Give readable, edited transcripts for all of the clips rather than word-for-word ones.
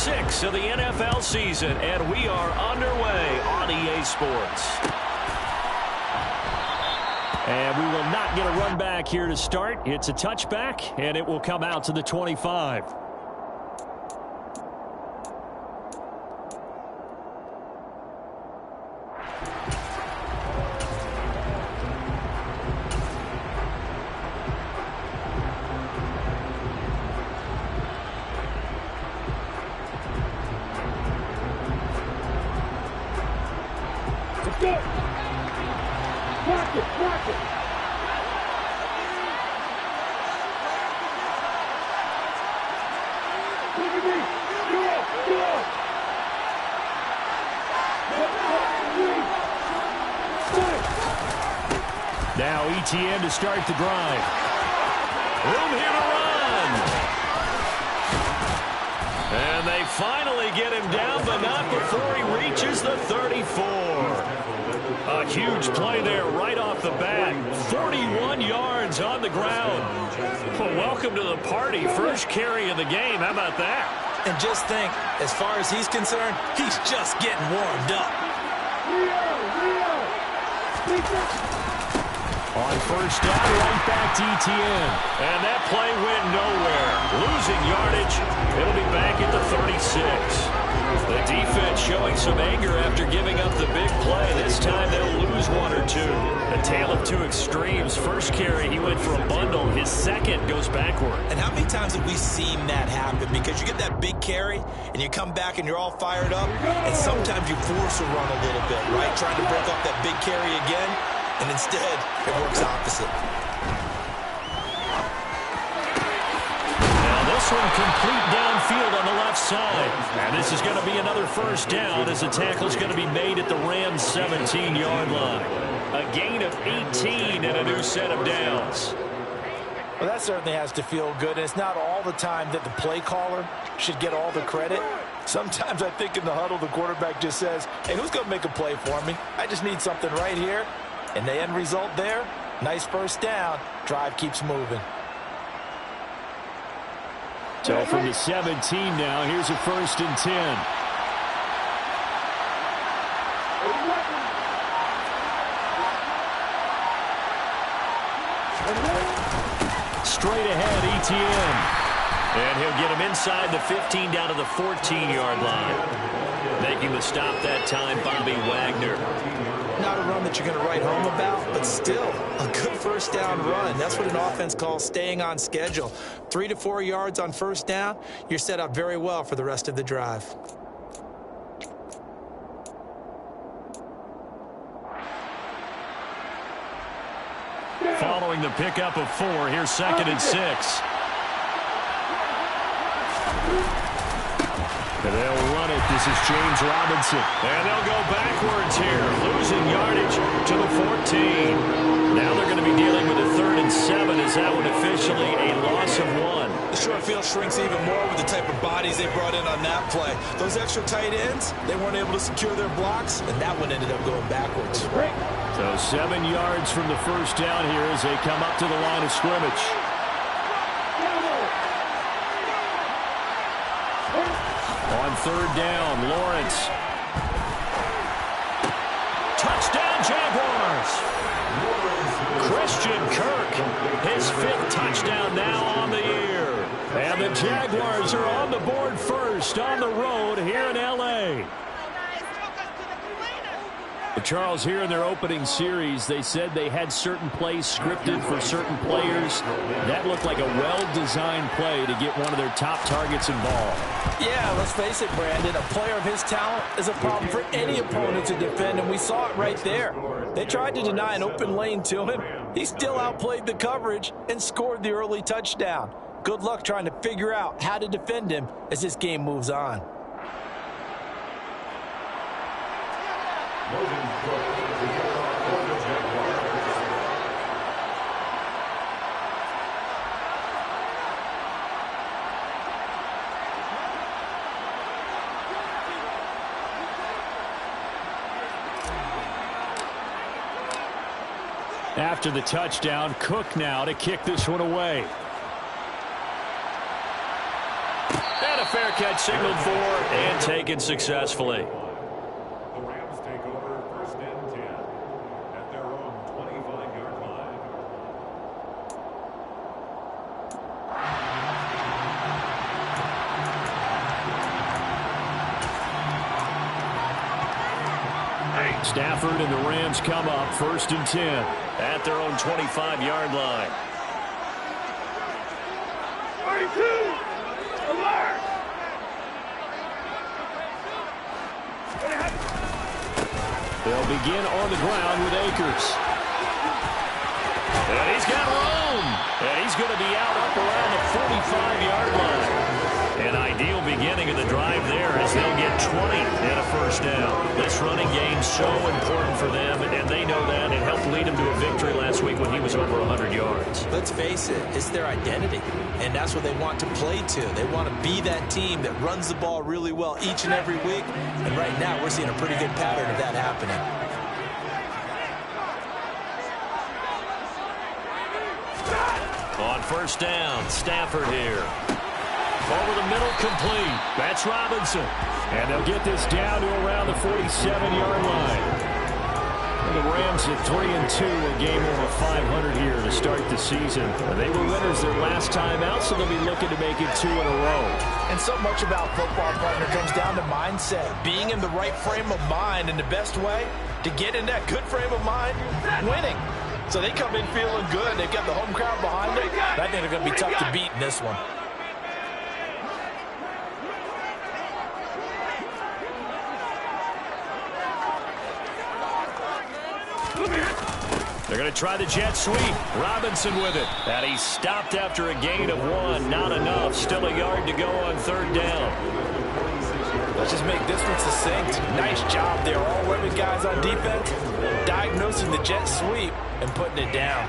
6 of the NFL season, and we are underway on EA Sports. And we will not get a run back here to start. It's a touchback, and it will come out to the 25. Now ETN to start the drive. Room here to run. And they finally get him down, but not before he reaches the 34. A huge play there right off the bat. 41 yards on the ground. Well, welcome to the party. First carry of the game. How about that? And just think, as far as he's concerned, he's just getting warmed up. On first down, right back to ETN. And that play went nowhere. Losing yardage. It'll be back at the 36. The defense showing some anger after giving up the big play. This time they'll lose one or two. A tale of two extremes. First carry, he went for a bundle. His second goes backward. And how many times have we seen that happen? Because you get that big carry, and you come back and you're all fired up, and sometimes you force a run a little bit, right? Trying to break up that big carry again. And instead, it works opposite. Now this one complete downfield on the left side. And this is going to be another first down as the tackle's going to be made at the Rams' 17-yard line. A gain of 18 and a new set of downs. Well, that certainly has to feel good. And it's not all the time that the play caller should get all the credit. Sometimes I think in the huddle, the quarterback just says, hey, who's going to make a play for me? I just need something right here. And the end result there, nice first down. Drive keeps moving. So from the 17 now, here's a 1st and 10. Straight ahead, ETN. And he'll get him inside the 15 down to the 14-yard line. Making the stop that time, Bobby Wagner. Not a run that you're going to write home about, but still a good first down run. That's what an offense calls staying on schedule. 3 to 4 yards on first down, you're set up very well for the rest of the drive. Following the pickup of 4, here's 2nd and 6. And they'll run it. This is James Robinson. And they'll go backwards here, losing yardage to the 14. Now they're going to be dealing with a 3rd and 7. Is that one officially a loss of 1? The short field shrinks even more with the type of bodies they brought in on that play. Those extra tight ends, they weren't able to secure their blocks, and that one ended up going backwards. So 7 yards from the first down here as they come up to the line of scrimmage. On 3rd down, Lawrence. Touchdown, Jaguars! Christian Kirk, his 5th touchdown now on the year. And the Jaguars are on the board first on the road here in L.A. Charles, here in their opening series, they said they had certain plays scripted for certain players. That looked like a well-designed play to get one of their top targets involved. Yeah, let's face it, Brandon. A player of his talent is a problem for any opponent to defend, and we saw it right there. They tried to deny an open lane to him. He still outplayed the coverage and scored the early touchdown. Good luck trying to figure out how to defend him as this game moves on. After the touchdown, Cook now to kick this one away. And a fair catch signaled for and taken successfully. The Rams take over 1st and 10 at their own 25-yard line. Stafford and the Rams come up 1st and 10 at their own 25-yard line. 32, alert! They'll begin on the ground with Akers. And he's got room. And he's going to be out up around the 45-yard line. An ideal beginning of the drive there as they'll get 20 and a 1st down. This running game's so important for them, and they know that. It helped lead them to a victory last week when he was over 100 yards. Let's face it, it's their identity, and that's what they want to play to. They want to be that team that runs the ball really well each and every week, and right now we're seeing a pretty good pattern of that happening. On 1st down, Stafford here. Over the middle, complete. That's Robinson. And they'll get this down to around the 47-yard line. And the Rams at 3-2, a game over 500 here to start the season. They were winners their last time out, so they'll be looking to make it 2 in a row. And so much about football, partner, comes down to mindset. Being in the right frame of mind, and the best way to get in that good frame of mind, winning. So they come in feeling good. They've got the home crowd behind them. I think they're going to be tough to beat in this one. They're going to try the jet sweep. Robinson with it. And he's stopped after a gain of 1. Not enough. Still a yard to go on 3rd down. Let's just make this one succinct. Nice job there. All 11 guys on defense diagnosing the jet sweep and putting it down.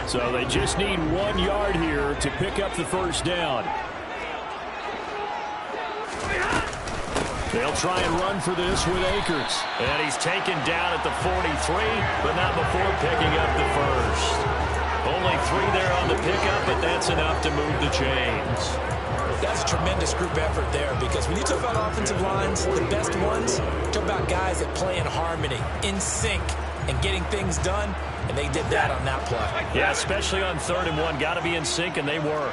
So they just need 1 yard here to pick up the 1st down. They'll try and run for this with Akers. And he's taken down at the 43, but not before picking up the 1st. Only 3 there on the pickup, but that's enough to move the chains. That's a tremendous group effort there, because when you talk about offensive lines, the best ones, talk about guys that play in harmony, in sync, and getting things done, and they did that on that play. Yeah, especially on 3rd and 1. Got to be in sync, and they were.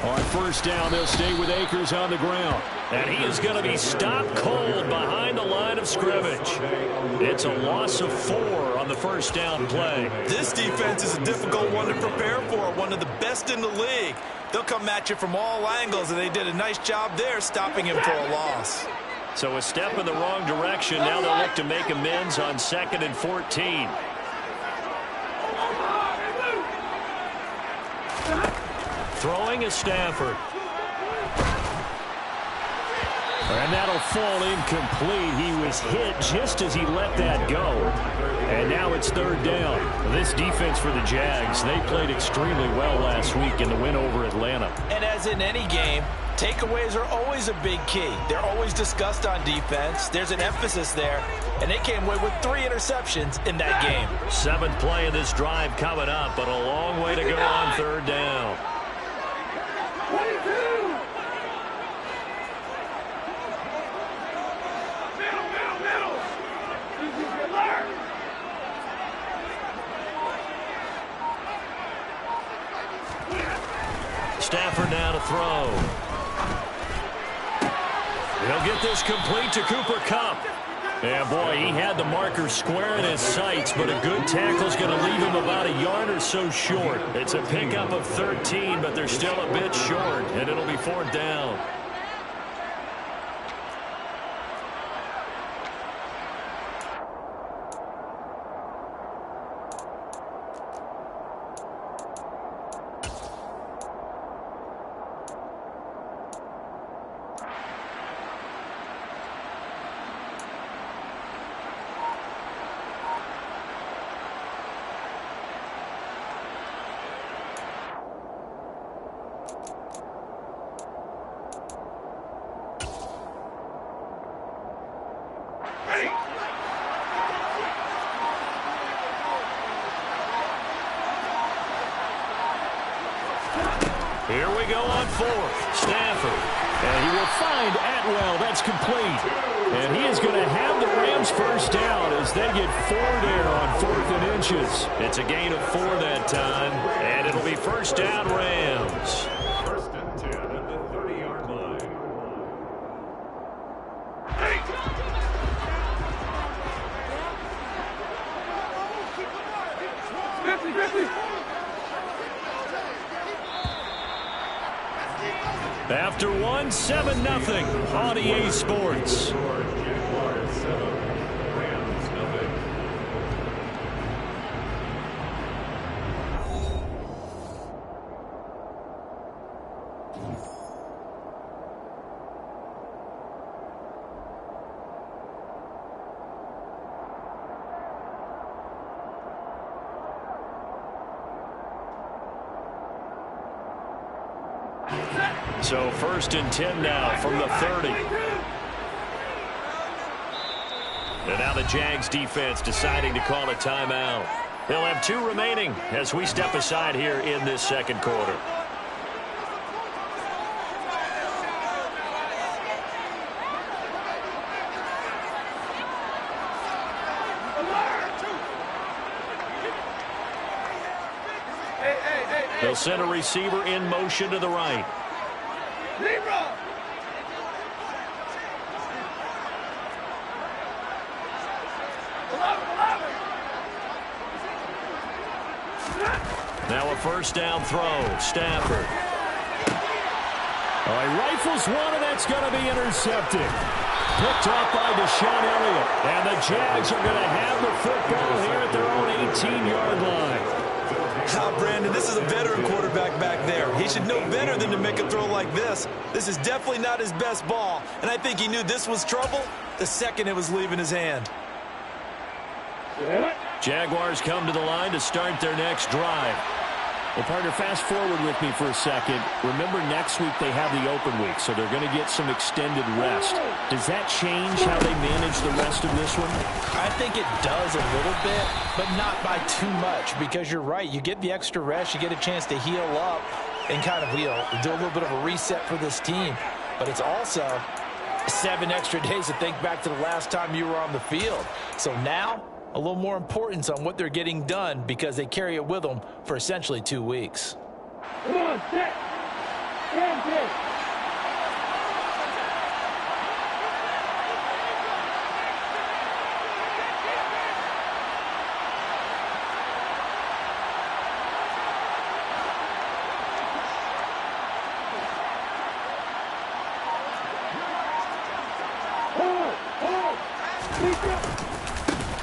On 1st down, they'll stay with Akers on the ground. And he is going to be stopped cold behind the line of scrimmage. It's a loss of 4 on the 1st down play. This defense is a difficult one to prepare for, one of the best in the league. They'll come at you from all angles, and they did a nice job there stopping him for a loss. So a step in the wrong direction. Now they'll look to make amends on 2nd and 14. Throwing is Stafford. And that'll fall incomplete. He was hit just as he let that go. And now it's 3rd down. This defense for the Jags, they played extremely well last week in the win over Atlanta. And as in any game, takeaways are always a big key. They're always discussed on defense. There's an emphasis there. And they came away with 3 interceptions in that game. 7th play of this drive coming up, but a long way to go on 3rd down. 22! Stafford now to throw. He'll get this complete to Cooper Kupp. And boy, he had the marker square in his sights, but a good tackle's going to leave him about a yard or so short. It's a pickup of 13, but they're still a bit short, and it'll be 4th down. Here we go on fourth. Stafford. And he will find Atwell. That's complete. And he is going to have the Rams first down as they get 4 there on 4th and inches. It's a gain of 4 that time. And it'll be first down Rams. First and 10 at the 30-yard line. After one, 7-0 on EA Sports. So first and 10 now from the 30. And now the Jags defense deciding to call a timeout. They'll have 2 remaining as we step aside here in this second quarter. They'll send a receiver in motion to the right. Now a first down throw. Stafford. Oh, he rifles one, and that's going to be intercepted. Picked off by Deshaun Elliott. And the Jags are going to have the football here at their own 18-yard line. Brandon, this is a veteran quarterback back there. He should know better than to make a throw like this. This is definitely not his best ball, and I think he knew this was trouble the second it was leaving his hand. Jaguars come to the line to start their next drive. Well, partner, fast forward with me for a second. Remember, next week they have the open week, so they're going to get some extended rest. Does that change how they manage the rest of this one? I think it does a little bit, but not by too much, because you're right. You get the extra rest, you get a chance to heal up and kind of, do a little bit of a reset for this team. But it's also 7 extra days to think back to the last time you were on the field. So now, a little more importance on what they're getting done because they carry it with them for essentially 2 weeks. Come on, set.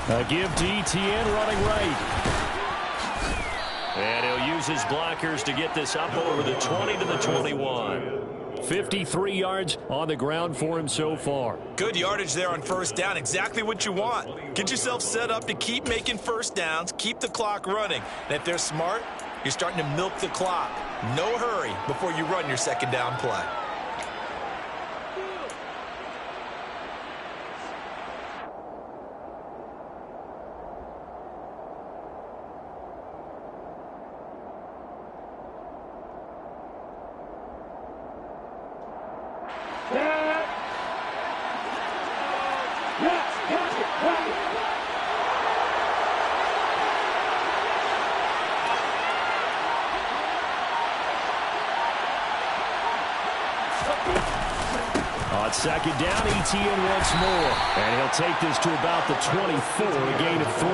A give to Etienne running right. And he'll use his blockers to get this up over the 20 to the 21. 53 yards on the ground for him so far. Good yardage there on first down. Exactly what you want. Get yourself set up to keep making first downs, keep the clock running. And if they're smart, you're starting to milk the clock. No hurry before you run your second down play. On second down, Etienne once more. And he'll take this to about the 24, a gain of 3.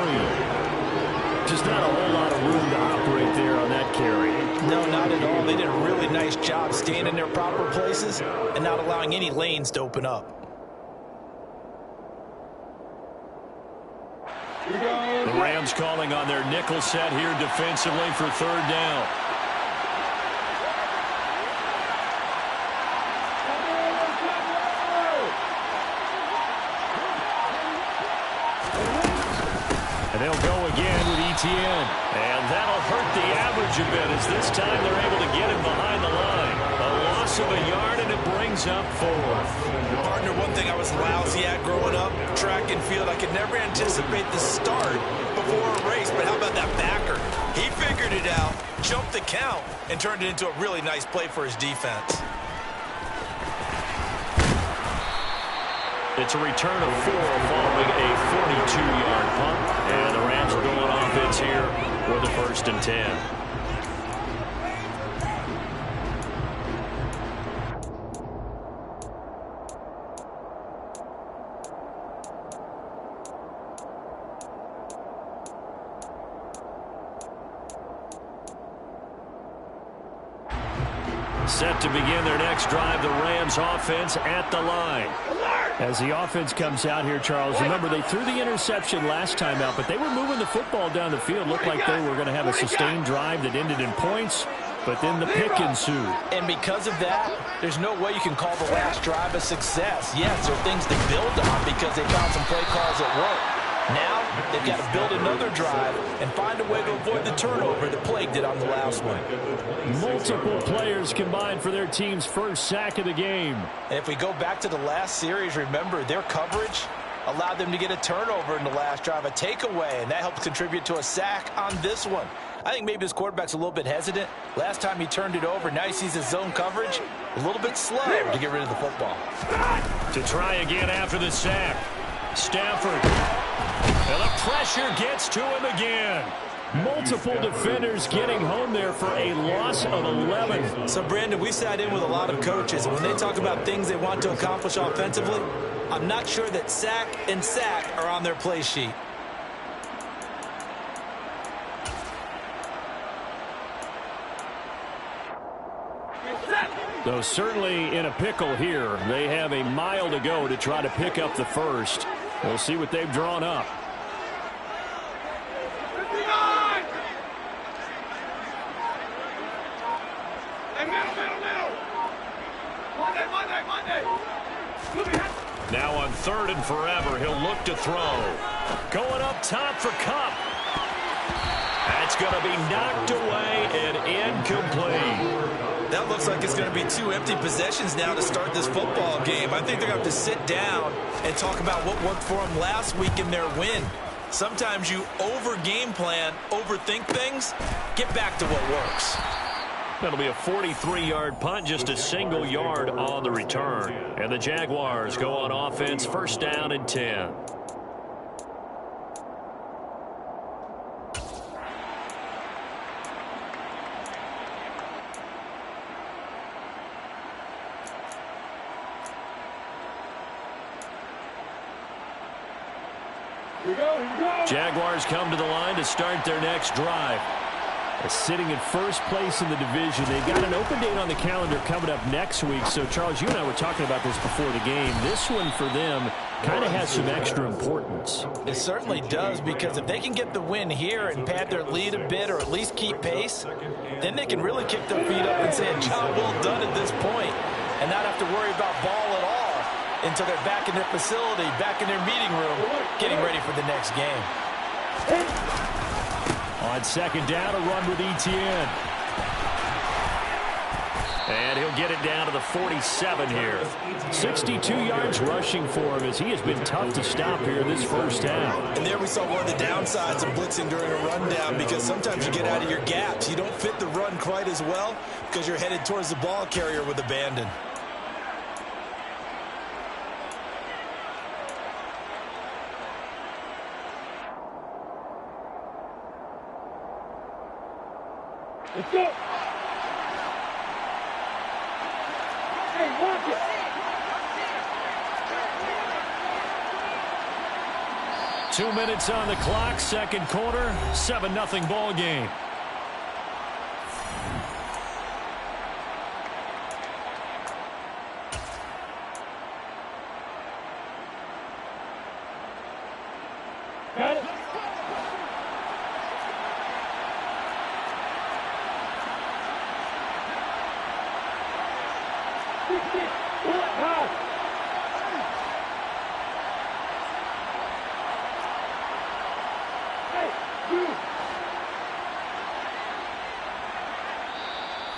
Just not a whole lot of room to operate there on that carry. No, not at all. They did a really nice job staying in their proper places and not allowing any lanes to open up. The Rams calling on their nickel set here defensively for third down. And they'll go again with Etienne. And that'll hurt the average a bit as this time they're able to get him behind the line. A loss of a yard, and it brings up 4. Partner, one thing I was lousy at growing up, track and field, I could never anticipate the start before a race, but how about that backer? He figured it out, jumped the count and turned it into a really nice play for his defense. It's a return of 4 following a 42-yard punt. And the Rams will go on offense here with a 1st and 10. Set to begin their next drive, the Rams offense at the line. As the offense comes out here, Charles, remember they threw the interception last time out, but they were moving the football down the field. Looked like they were going to have a sustained drive that ended in points, but then the pick ensued. And because of that, there's no way you can call the last drive a success. Yes, there are things to build on because they found some play calls that work. Now, they've got to build another drive and find a way to avoid the turnover that plagued it on the last one. Multiple players combined for their team's first sack of the game. And if we go back to the last series, remember, their coverage allowed them to get a turnover in the last drive, a takeaway, and that helped contribute to a sack on this one. I think maybe this quarterback's a little bit hesitant. Last time he turned it over, now he sees his zone coverage a little bit slow to get rid of the football. To try again after the sack. Stafford. And the pressure gets to him again. Multiple defenders getting home there for a loss of 11. So, Brandon, we sat in with a lot of coaches, and when they talk about things they want to accomplish offensively, I'm not sure that sack and sack are on their play sheet. Though certainly in a pickle here. They have a mile to go to try to pick up the first. We'll see what they've drawn up. Now on 3rd and forever, he'll look to throw. Going up top for Kupp. That's going to be knocked away and incomplete. That looks like it's going to be 2 empty possessions now to start this football game. I think they're going to have to sit down and talk about what worked for them last week in their win. Sometimes you over-game plan, overthink things, get back to what works. That'll be a 43-yard punt, just a single yard on the return. And the Jaguars go on offense, 1st down and 10. Jaguars come to the line to start their next drive. Sitting in first place in the division. They've got an open date on the calendar coming up next week. So, Charles, you and I were talking about this before the game. This one for them kind of has some extra importance. It certainly does, because if they can get the win here and pad their lead a bit or at least keep pace, then they can really kick their feet up and say a job well done at this point and not have to worry about ball at all until they're back in their facility, back in their meeting room, getting ready for the next game. On 2nd down, a run with Etienne. And he'll get it down to the 47 here. 62 yards rushing for him as he has been tough to stop here this first half. And there we saw one of the downsides of blitzing during a rundown, because sometimes you get out of your gaps. You don't fit the run quite as well because you're headed towards the ball carrier with abandon. Let's go. Hey, watch it. 2 minutes on the clock, 2nd quarter, 7-0 ball game. Got it.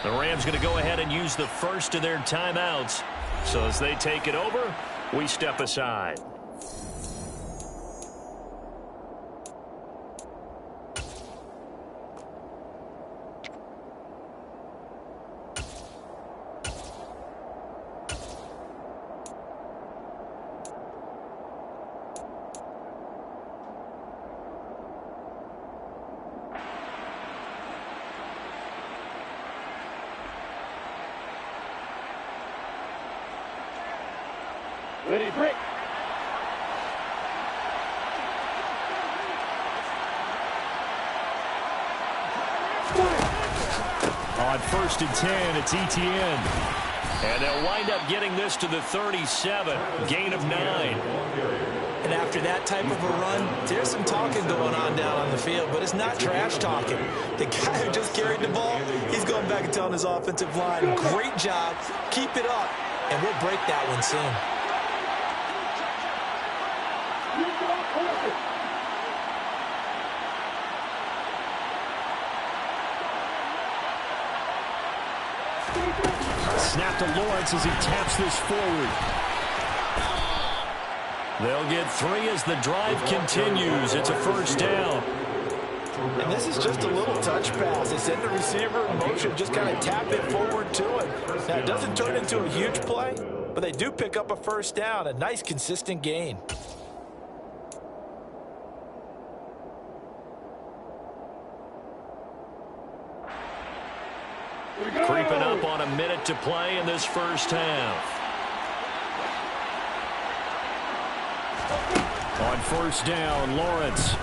The Rams going to go ahead and use the first of their timeouts. So as they take it over, we step aside. Ready, break. On 1st and 10, it's ETN. And they'll wind up getting this to the 37, gain of 9. And after that type of a run, there's some talking going on down on the field, but it's not trash talking. The guy who just carried the ball, he's going back and telling his offensive line, great job, keep it up, and we'll break that one soon. Snap to Lawrence as he taps this forward. They'll get 3 as the drive continues. It's a 1st down. And this is just a little touch pass. They send the receiver in motion, just kind of tap it forward to him. Now, it doesn't turn into a huge play, but they do pick up a 1st down, a nice, consistent gain. Creeping up on a minute to play in this 1st half. On 1st down, Lawrence.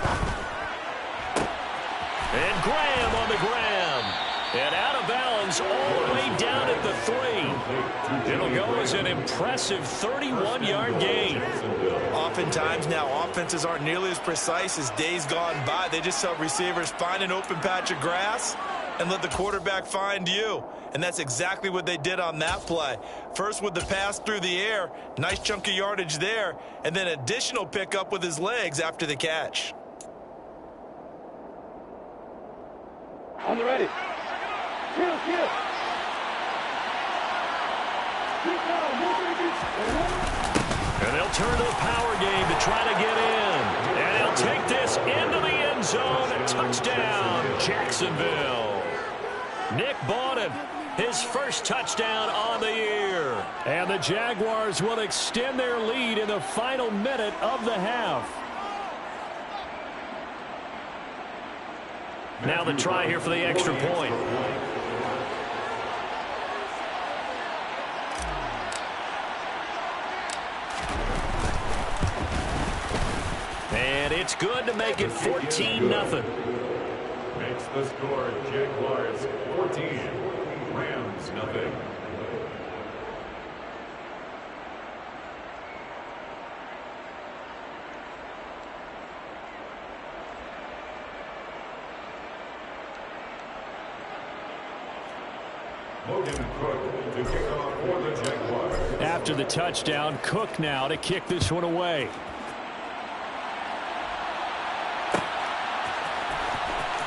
And Graham on the grab. And out of bounds all the way down at the 3. It'll go as an impressive 31-yard gain. Oftentimes now, offenses aren't nearly as precise as days gone by. They just tell receivers, find an open patch of grass and let the quarterback find you. And that's exactly what they did on that play. First with the pass through the air, nice chunk of yardage there, and then additional pickup with his legs after the catch. On the ready. Kill, kill. And they'll turn to the power game to try to get in. And he'll take this into the end zone. A touchdown, Jacksonville. Nick Bawden, his first touchdown on the year. And the Jaguars will extend their lead in the final minute of the half. Now the try here for the extra point. And it's good to make it 14-0. Makes the score Jaguars 14, Rams nothing. Cook to kick off for the Jaguars. After the touchdown, Cook now to kick this one away.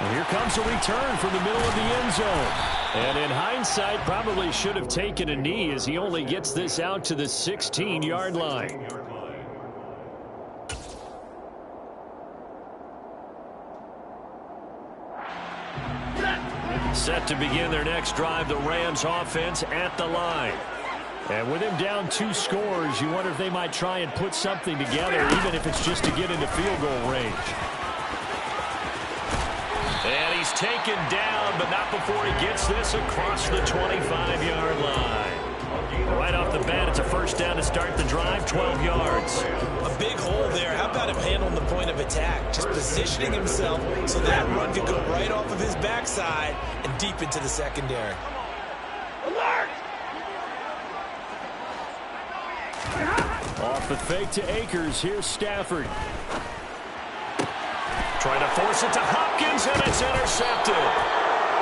And here comes a return from the middle of the end zone. And in hindsight, probably should have taken a knee as he only gets this out to the 16-yard line. Set to begin their next drive, the Rams offense at the line. And with him down 2 scores, you wonder if they might try and put something together, even if it's just to get into field goal range. And he's taken down, but not before he gets this across the 25-yard line. Right off the bat, it's a 1st down to start the drive, 12 yards. A big hole there. How about him handling the point of attack? Just positioning himself so that run could go right off of his backside and deep into the secondary. Alert! Off the fake to Akers, here's Stafford. Trying to force it to Hopkins, and it's intercepted.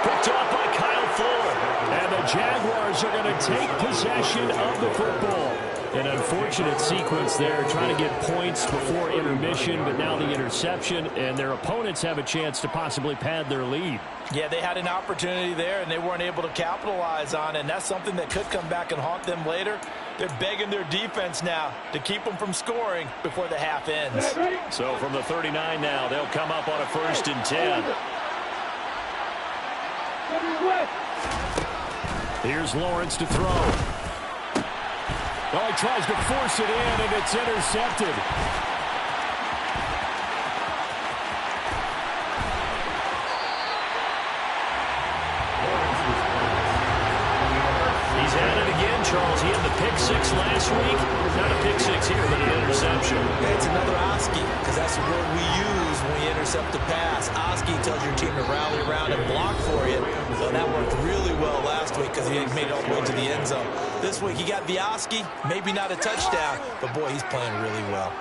Picked off by Kyle Ford. And the Jaguars are going to take possession of the football. An unfortunate sequence there, trying to get points before intermission, but now the interception, and their opponents have a chance to possibly pad their lead. Yeah, they had an opportunity there, and they weren't able to capitalize on it, and that's something that could come back and haunt them later. They're begging their defense now to keep them from scoring before the half ends. So from the 39 now, they'll come up on a 1st and 10. Here's Lawrence to throw. Oh, he tries to force it in, and it's intercepted. He's at it again, Charles, he had the pick six last week. Not a pick six here, but an interception. Yeah, it's another Oski, because that's the word we use when we intercept the pass. Oski tells your team to rally around and block for you. So that worked really well last week because he made it all the way to the end zone. This week he got the Oski, maybe not a touchdown, but boy, he's playing really well.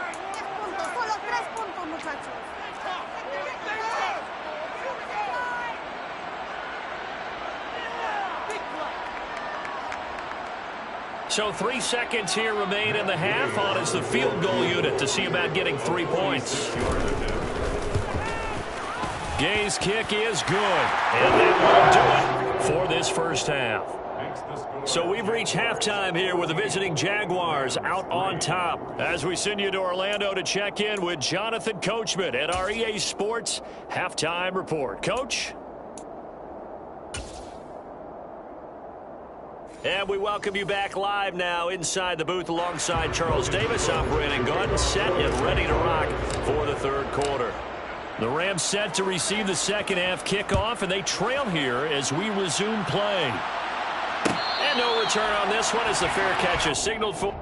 So 3 seconds here remain in the half. On is the field goal unit to see about getting 3 points. Gay's kick is good, and that will do it for this first half. So we've reached halftime here with the visiting Jaguars out on top. As we send you to Orlando to check in with Jonathan Coachman at our EA Sports Halftime Report. Coach? And we welcome you back live now inside the booth alongside Charles Davis. I'm Brandon Gordon, set and ready to rock for the third quarter. The Rams set to receive the second half kickoff, and they trail here as we resume play. And no return on this one as the fair catch is signaled for.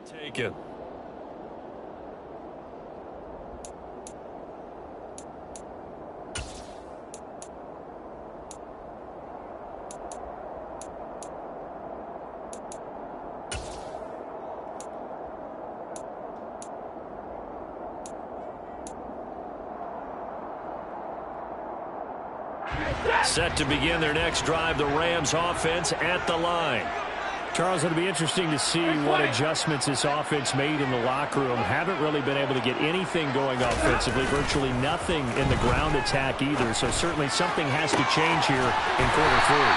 Taken. Set to begin their next drive, the Rams offense at the line. Charles, it'll be interesting to see what adjustments this offense made in the locker room. Haven't really been able to get anything going offensively, virtually nothing in the ground attack either. So certainly something has to change here in quarter three.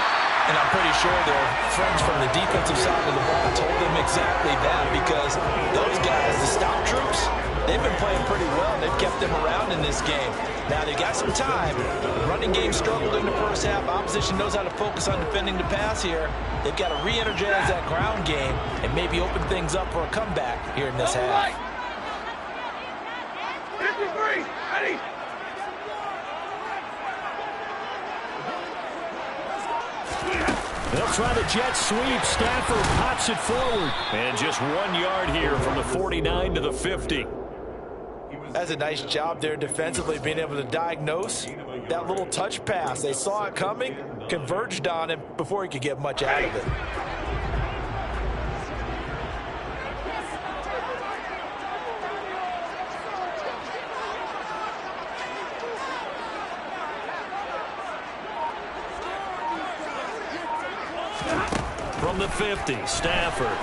And I'm pretty sure their friends from the defensive side of the ball told them exactly that, because those guys, the stop troops, they've been playing pretty well. They've kept them around in this game. Now, they got some time. The running game struggled in the first half. Opposition knows how to focus on defending the pass here. They've got to re-energize that ground game and maybe open things up for a comeback here in this half. 53, ready. They'll try the jet sweep. Stafford pops it forward. And just 1 yard here from the 49 to the 50. That's a nice job there defensively, being able to diagnose that little touch pass. They saw it coming, converged on him before he could get much out of it. From the 50, Stafford.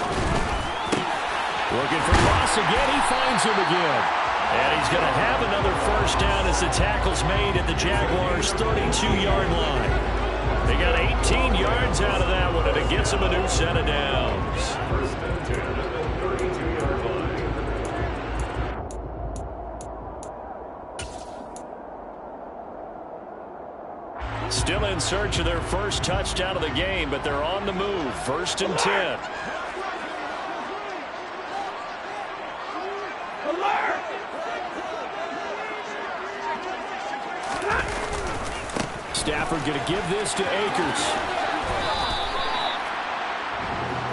Looking for Moss again. He finds him again. And he's going to have another first down as the tackle's made at the Jaguars' 32-yard line. They got 18 yards out of that one, and it gets them a new set of downs. First and 10 at the 32-yard line. Still in search of their first touchdown of the game, but they're on the move. First and 10. Stafford going to give this to Akers.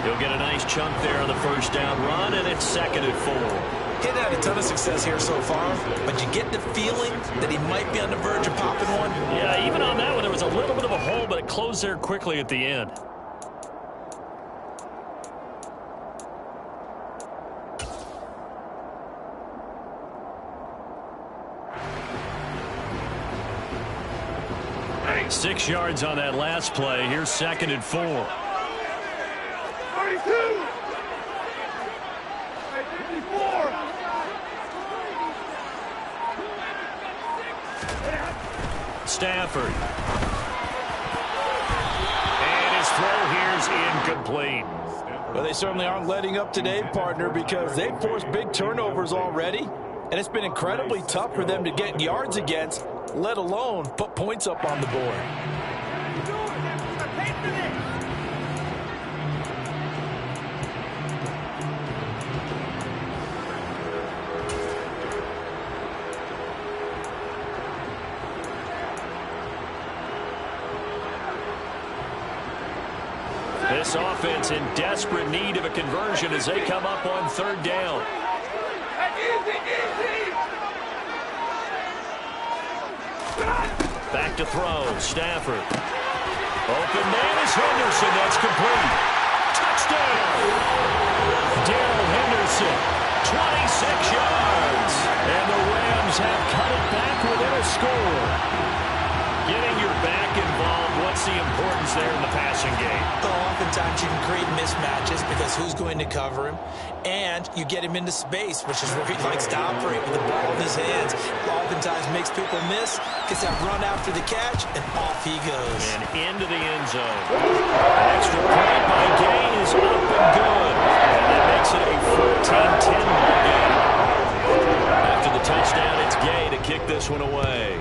He'll get a nice chunk there on the first down run, and it's 2nd and 4. He's had a ton of success here so far, but you get the feeling that he might be on the verge of popping one. Yeah, even close there quickly at the end. Hey. 6 yards on that last play. Here's 2nd and 4. 32. 54. Stafford. And his throw here is incomplete. Well, they certainly aren't letting up today, partner, because they've forced big turnovers already, and it's been incredibly tough for them to get yards against, let alone put points up on the board. This offense in desperate need of a conversion as they come up on 3rd down. Back to throw. Stafford. Open man is Henderson. That's complete. Touchdown. Darrell Henderson. 26 yards. And the Rams have cut it back within a score. Getting your back involved, what's the importance there in the passing game? Well, oftentimes you can create mismatches because who's going to cover him, and you get him into space, which is where he likes to operate with the ball in his hands. Oftentimes makes people miss, gets that run after the catch, and off he goes. And into the end zone. An extra point by Gay is up and good. And that makes it a 14-10 ball game. After the touchdown, it's Gay to kick this one away.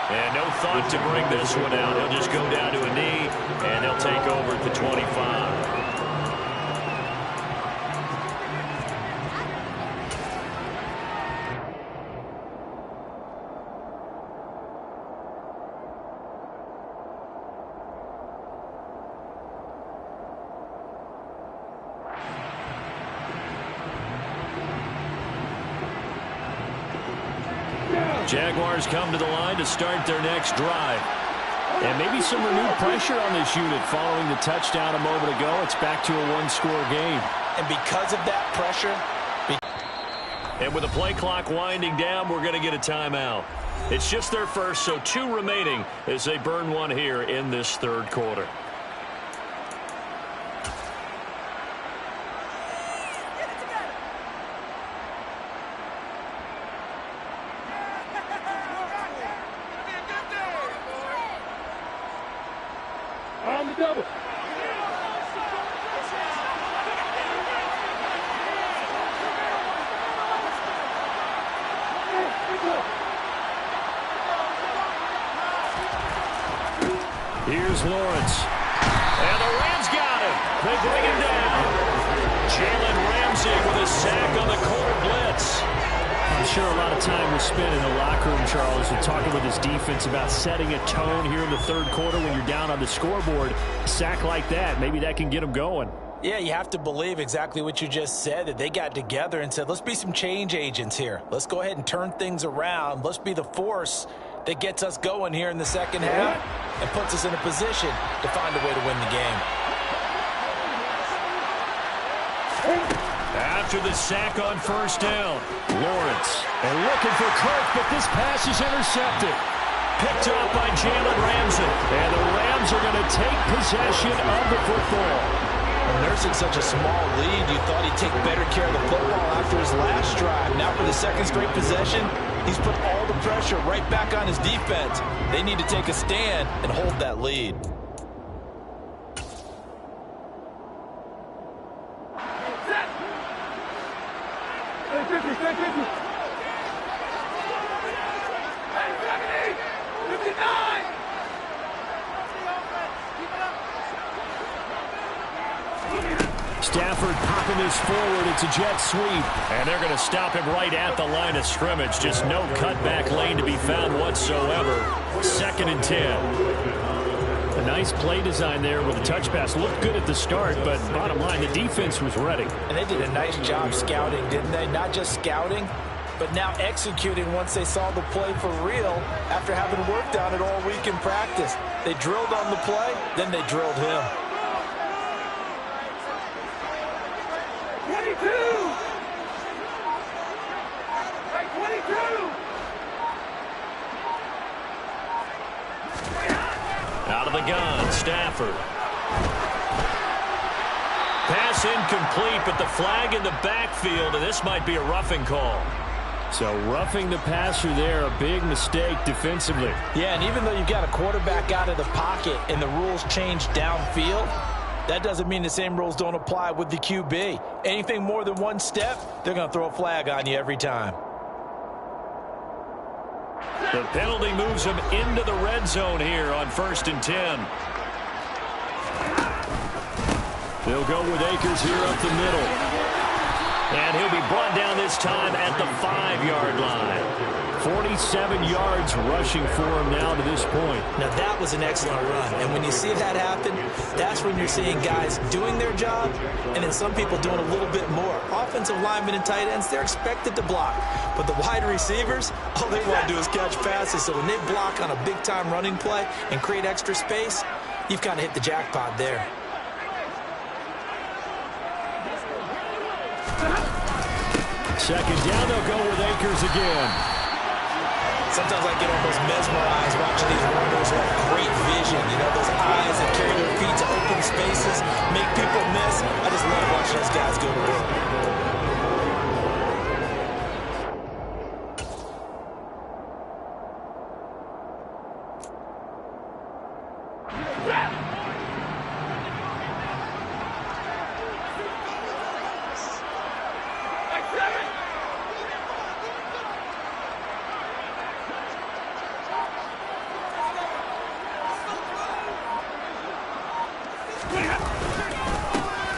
And no thought to bring this one out. He'll just go down to a knee, and they'll take over at the 25. Jaguars come to the line to start their next drive. And maybe some renewed pressure on this unit following the touchdown a moment ago. It's back to a one-score game. And because of that pressure... And with the play clock winding down, we're going to get a timeout. It's just their first, so 2 remaining as they burn one here in this 3rd quarter. On the double. Here's Lawrence. And the Rams got him. They bring him down. Jalen Ramsey with a sack on the cold blitz. I'm sure a lot of time was spent in the locker room, Charles, and talking with his defense about setting a tone here in the 3rd quarter when you're down on the scoreboard. A sack like that, maybe that can get him going. Yeah, you have to believe exactly what you just said, that they got together and said, let's be some change agents here. Let's go ahead and turn things around. Let's be the force that gets us going here in the 2nd half and puts us in a position to find a way to win the game. After the sack on 1st down, Lawrence. And looking for Kirk, but this pass is intercepted. Picked up by Jalen Ramsey. And the Rams are going to take possession of the football. Nursing such a small lead, you thought he'd take better care of the football after his last drive. Now for the 2nd straight possession, he's put all the pressure right back on his defense. They need to take a stand and hold that lead. Stafford popping this forward. It's a jet sweep. And they're going to stop him right at the line of scrimmage. Just no cutback lane to be found whatsoever. 2nd and 10. A nice play design there with a touch pass. Looked good at the start, but bottom line, the defense was ready. And they did a nice job scouting, didn't they? Not just scouting, but now executing once they saw the play for real after having worked on it all week in practice. They drilled on the play, then they drilled him. 22! Right, 22! Out of the gun, Stafford. Pass incomplete, but the flag in the backfield, and this might be a roughing call. So roughing the passer there, a big mistake defensively. Yeah, and even though you've got a quarterback out of the pocket and the rules change downfield, that doesn't mean the same rules don't apply with the QB. Anything more than one step, they're going to throw a flag on you every time. The penalty moves him into the red zone here on 1st and 10. They'll go with Akers here up the middle. And he'll be brought down this time at the 5-yard line. 47 yards rushing for him now to this point. Now that was an excellent run. And when you see that happen, that's when you're seeing guys doing their job and then some people doing a little bit more. Offensive linemen and tight ends, they're expected to block. But the wide receivers, all they want to do is catch passes. So when they block on a big-time running play and create extra space, you've kind of hit the jackpot there. Second down, they'll go with Akers again. Sometimes I get almost mesmerized watching these runners who have great vision. You know, those eyes that carry their feet to open spaces, make people miss. I just love watching those guys go to work.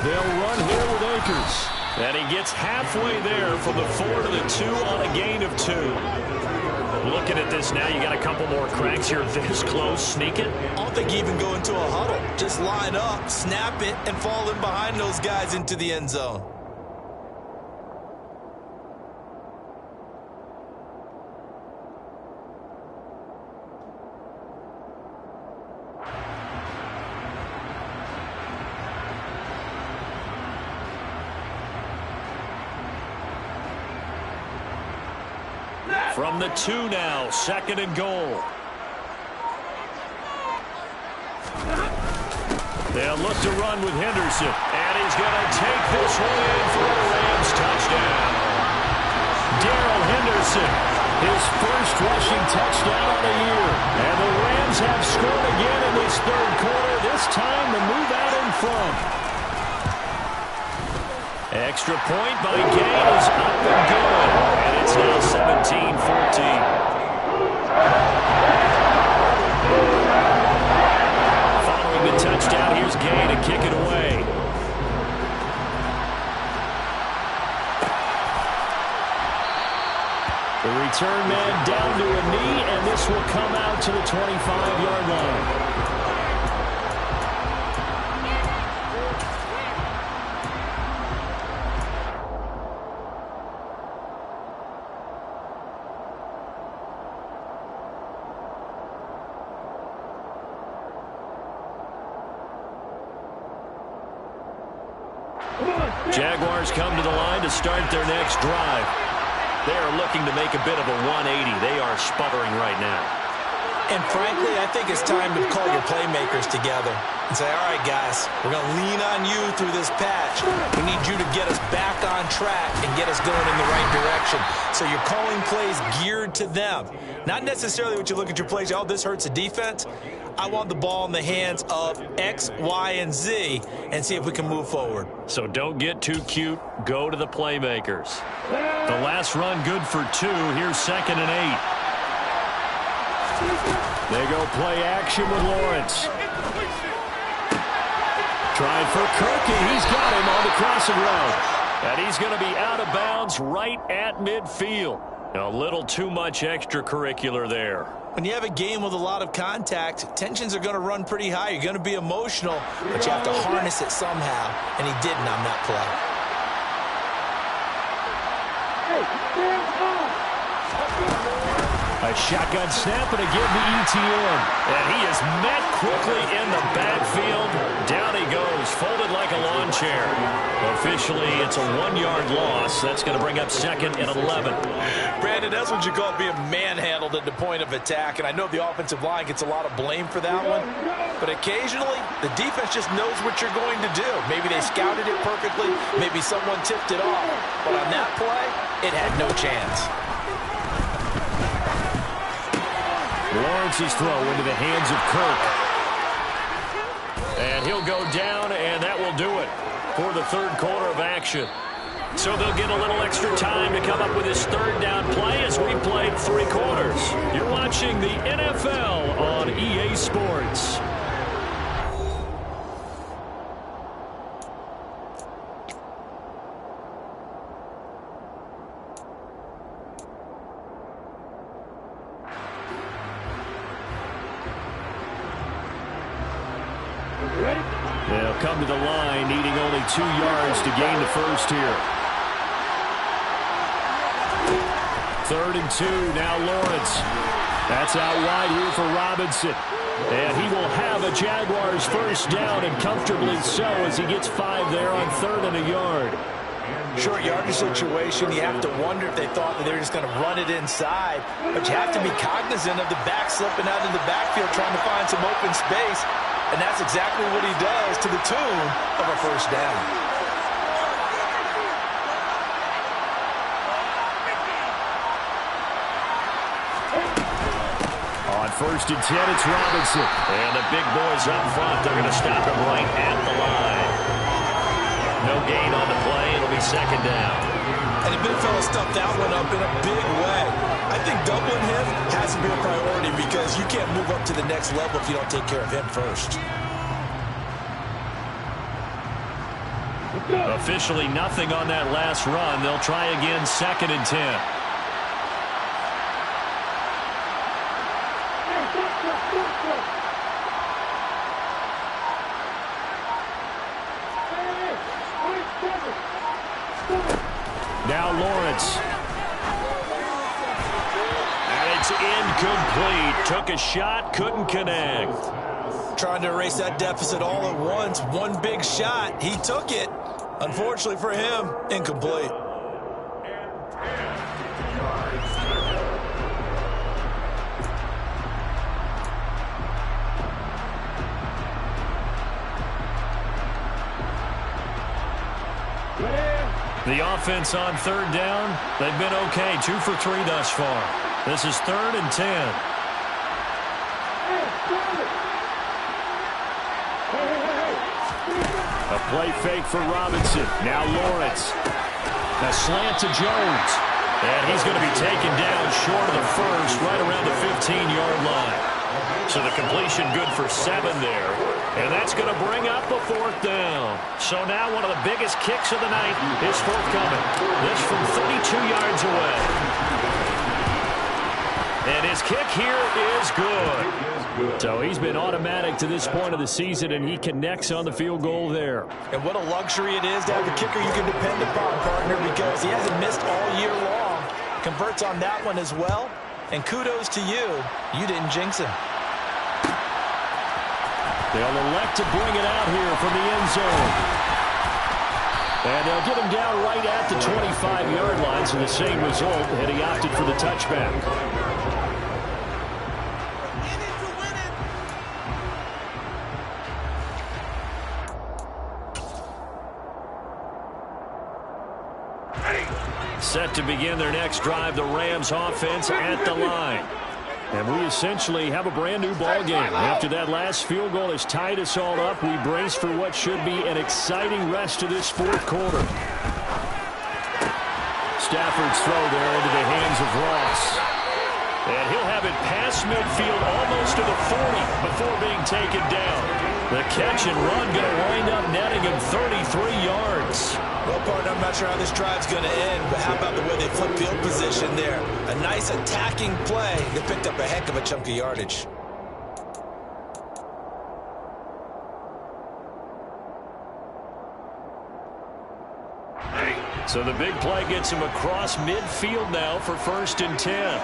They'll run here with Akers. And he gets halfway there from the 4 to the 2 on a gain of 2. Looking at this now, you got a couple more cracks here this close. Sneak it. I don't think you even go into a huddle. Just line up, snap it, and fall in behind those guys into the end zone. From the 2 now, 2nd and goal. They'll look to run with Henderson. And he's going to take this one in for a Rams touchdown. Darrell Henderson, his first rushing touchdown of the year. And the Rams have scored again in this 3rd quarter. This time the move out in front. Extra point by Gay is up and good. And it's now 17-14. Following the touchdown, here's Gay to kick it away. The return man down to a knee, and this will come out to the 25-yard line. Jaguars come to the line to start their next drive. They are looking to make a bit of a 180. They are sputtering right now. And frankly, I think it's time to call your playmakers together and say, all right, guys, we're going to lean on you through this patch. We need you to get us back on track and get us going in the right direction. So you're calling plays geared to them. Not necessarily what you look at your plays, oh, this hurts the defense. I want the ball in the hands of X, Y, and Z and see if we can move forward. So don't get too cute. Go to the playmakers. The last run good for 2. Here's 2nd and 8. They go play action with Lawrence. Trying for Kirk, and he's got him on the crossing route. And he's going to be out of bounds right at midfield. A little too much extracurricular there. When you have a game with a lot of contact, tensions are going to run pretty high. You're going to be emotional, but you have to harness it somehow, and he didn't on that play. Hey. A shotgun snap and again the ETN. And he is met quickly in the backfield. Down he goes, folded like a lawn chair. Officially, it's a 1-yard loss. That's going to bring up second and 11. Brandon, that's what you call being manhandled at the point of attack. And I know the offensive line gets a lot of blame for that one. But occasionally, the defense just knows what you're going to do. Maybe they scouted it perfectly. Maybe someone tipped it off. But on that play, it had no chance. Lawrence's throw into the hands of Kirk. And he'll go down, and that will do it for the third quarter of action. So they'll get a little extra time to come up with his third down play as we played 3 quarters. You're watching the NFL on EA Sports. They'll come to the line, needing only 2 yards to gain the first here. 3rd and 2, now Lawrence. That's out wide here for Robinson. And he will have a Jaguars first down, and comfortably so, as he gets 5 there on 3rd and a yard. Short yardage situation, you have to wonder if they thought that they were just going to run it inside. But you have to be cognizant of the back slipping out in the backfield trying to find some open space. And that's exactly what he does, to the tune of a first down. On 1st and 10, it's Robinson. And the big boys up front, they're going to stop him right at the line. No gain on the play. It'll be 2nd down. And the big fella stuffed that one up in a big way. I think doubling him has to be a priority because you can't move up to the next level if you don't take care of him first. Officially nothing on that last run. They'll try again, 2nd and 10. Now Lawrence. And it's incomplete. Took a shot, couldn't connect. Trying to erase that deficit all at once. One big shot. He took it. Unfortunately for him, incomplete. The offense on 3rd down, they've been okay. 2 for 3 thus far. This is 3rd and 10. A play fake for Robinson. Now Lawrence. A slant to Jones. And he's going to be taken down short of the first, right around the 15-yard line. So the completion good for 7 there. And that's going to bring up a 4th down. So now one of the biggest kicks of the night is forthcoming. This from 32 yards away. And his kick here is good. So he's been automatic to this point of the season, and he connects on the field goal there. And what a luxury it is to have a kicker you can depend upon, partner, because he hasn't missed all year long. Converts on that one as well. And kudos to you. You didn't jinx him. They'll elect to bring it out here from the end zone. And they'll get him down right at the 25-yard line, so the same result, and he opted for the touchback. Set to begin their next drive, the Rams offense at the line. And we essentially have a brand new ball game. After that last field goal has tied us all up, we brace for what should be an exciting rest of this 4th quarter. Stafford's throw there into the hands of Ross. And he'll have it past midfield almost to the 40 before being taken down. The catch and run going to wind up netting him 33 yards. Well, partner, I'm not sure how this drive's going to end, but how about the way they flip field position there? A nice attacking play that picked up a heck of a chunk of yardage. So the big play gets him across midfield now for 1st and 10.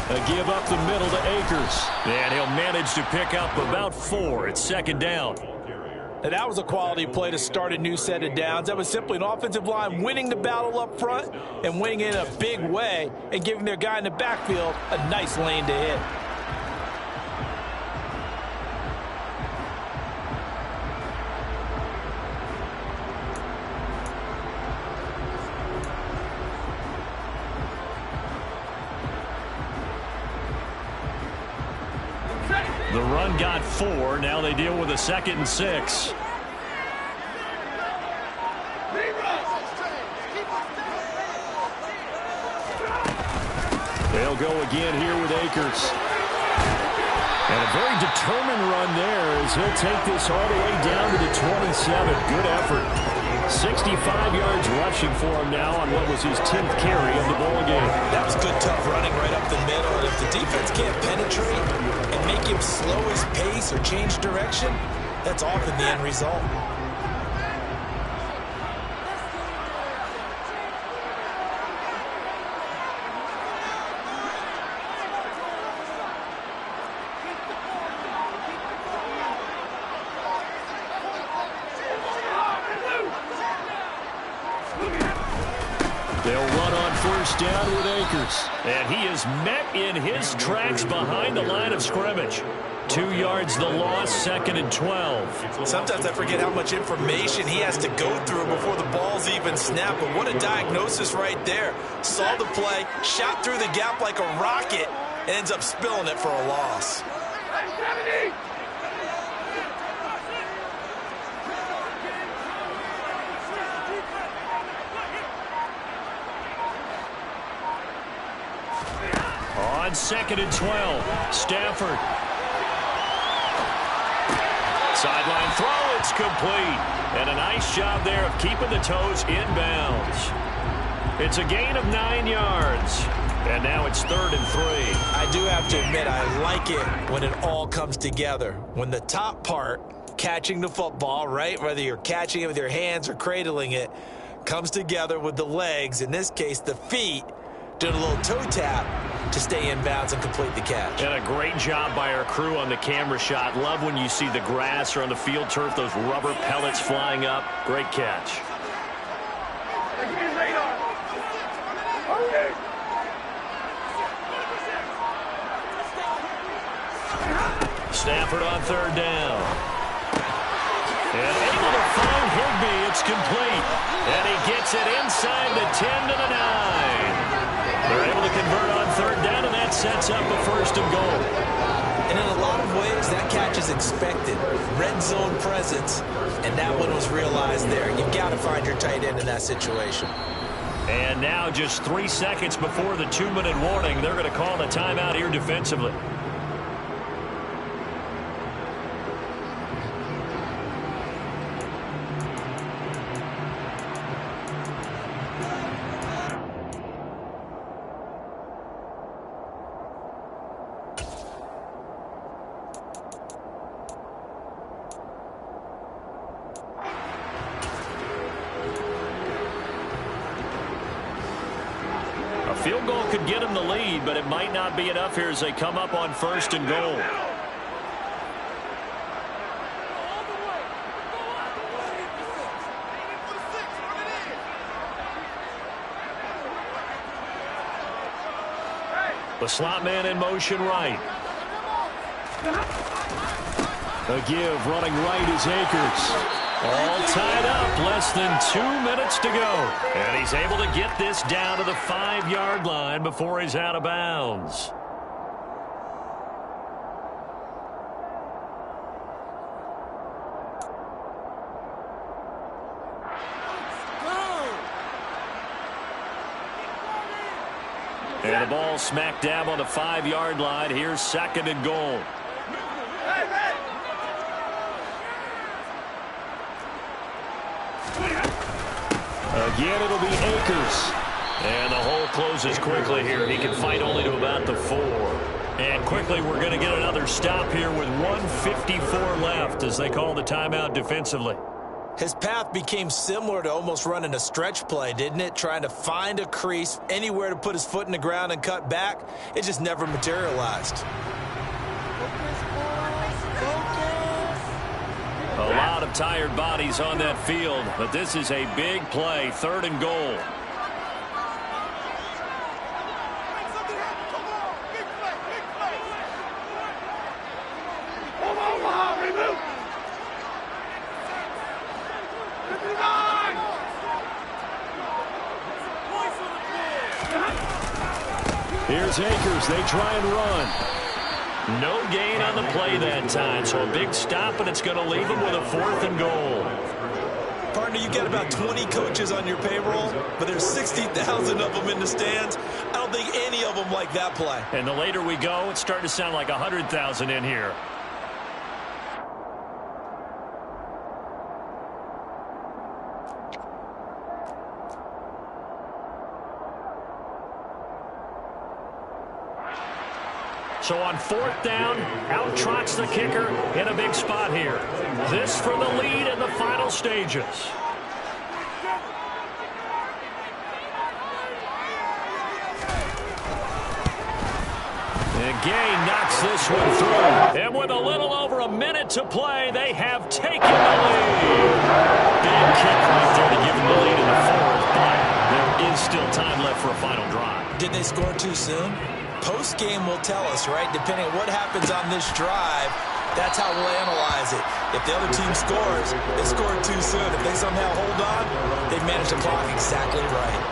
A give up the middle to Akers. And he'll manage to pick up about 4. It's 2nd down. And that was a quality play to start a new set of downs. That was simply an offensive line winning the battle up front and winning it in a big way and giving their guy in the backfield a nice lane to hit. The run got 4. Now they deal with a 2nd and 6. They'll go again here with Akers. And a very determined run there as he'll take this all the way down to the 27. Good effort. 65 yards rushing for him now on what was his 10th carry of the ball game. That was good, tough running right up the middle. And if the defense can't penetrate and make him slow his pace or change direction, that's often the end result. They'll run on 1st down with Akers. And he is met in his tracks behind the line of scrimmage. 2 yards the loss, 2nd and 12. Sometimes I forget how much information he has to go through before the ball's even snapped. But what a diagnosis right there. Saw the play, shot through the gap like a rocket, and ends up spilling it for a loss. On 2nd and 12, Stafford. Sideline throw, it's complete. And a nice job there of keeping the toes inbounds. It's a gain of 9 yards. And now it's 3rd and 3. I do have to admit, I like it when it all comes together. When the top part, catching the football, right, whether you're catching it with your hands or cradling it, comes together with the legs, in this case the feet, doing a little toe tap to stay in bounds and complete the catch. And a great job by our crew on the camera shot. Love when you see the grass or on the field turf, those rubber pellets flying up. Great catch. Stafford on 3rd down. And able to find Higbee. It's complete. And he gets it inside the 10 to the 9. They're able to convert on 3rd down, and that sets up a 1st and goal. And in a lot of ways, that catch is expected. Red zone presence, and that one was realized there. You've got to find your tight end in that situation. And now just 3 seconds before the 2-minute warning, they're going to call the timeout here defensively. Field goal could get them the lead, but it might not be enough here as they come up on 1st and goal. The slot man in motion right. A give running right is Akers. All tied up, less than 2 minutes to go. And he's able to get this down to the 5-yard line before he's out of bounds. And the ball smack dab on the 5-yard line. Here's 2nd and goal. Again, it'll be Akers. And the hole closes quickly here. He can fight only to about the 4. And quickly, we're going to get another stop here with 1:54 left as they call the timeout defensively. His path became similar to almost running a stretch play, didn't it? Trying to find a crease, anywhere to put his foot in the ground and cut back. It just never materialized. A lot of tired bodies on that field, but this is a big play, 3rd and goal. Here's Akers. They try and run. No gain on the play that time, so a big stop, and it's going to leave them with a 4th and goal. Partner, you got about 20 coaches on your payroll, but there's 60,000 of them in the stands. I don't think any of them like that play. And the later we go, it's starting to sound like 100,000 in here. So on 4th down, out trots the kicker in a big spot here. This for the lead in the final stages. And Gay knocks this one through. And with a little over a minute to play, they have taken the lead. Big kick right there to give them the lead in the 4th, but there is still time left for a final drive. Did they score too soon? Post-game will tell us, right? Depending on what happens on this drive, that's how we'll analyze it. If the other team scores, they scored too soon. If they somehow hold on, they've managed the clock exactly right.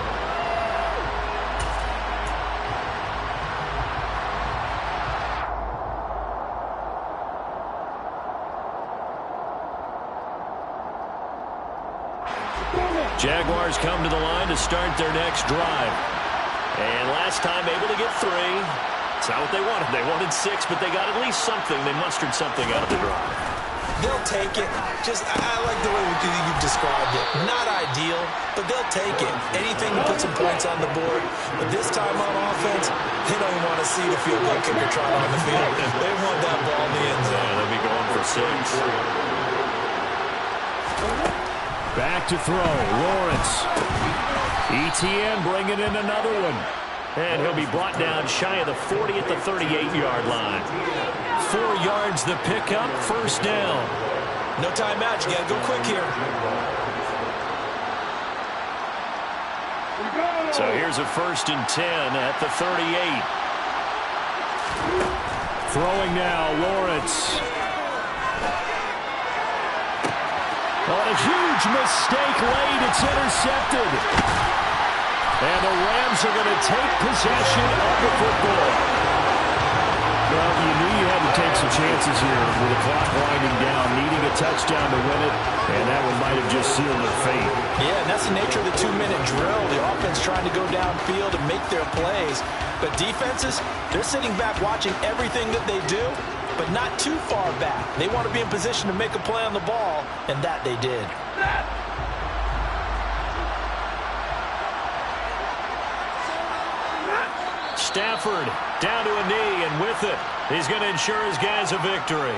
Jaguars come to the line to start their next drive. And last time able to get 3. It's not what they wanted. They wanted 6, but they got at least something. They mustered something out of the drive. They'll take it. I like the way you've described it. Not ideal, but they'll take it. Anything to put some points on the board. But this time on offense, they don't want to see the field goal kicker trot on the field. They want that ball in the end zone. Yeah, they'll be going for 6. Back to throw. Lawrence. ETN bringing in another one. And he'll be brought down shy of the 40 at the 38-yard line. 4 yards the pickup, 1st down. No timeout. You got to go quick here. So here's a 1st and 10 at the 38. Throwing now, Lawrence. On a huge mistake late, it's intercepted. And the Rams are going to take possession of the football. Well, you knew you had to take some chances here with the clock winding down, needing a touchdown to win it, and that one might have just sealed their fate. Yeah, and that's the nature of the 2-minute drill. The offense trying to go downfield and make their plays. But defenses, they're sitting back watching everything that they do, but not too far back. They want to be in position to make a play on the ball, and that they did. Stafford down to a knee, and with it, he's going to ensure his guys a victory.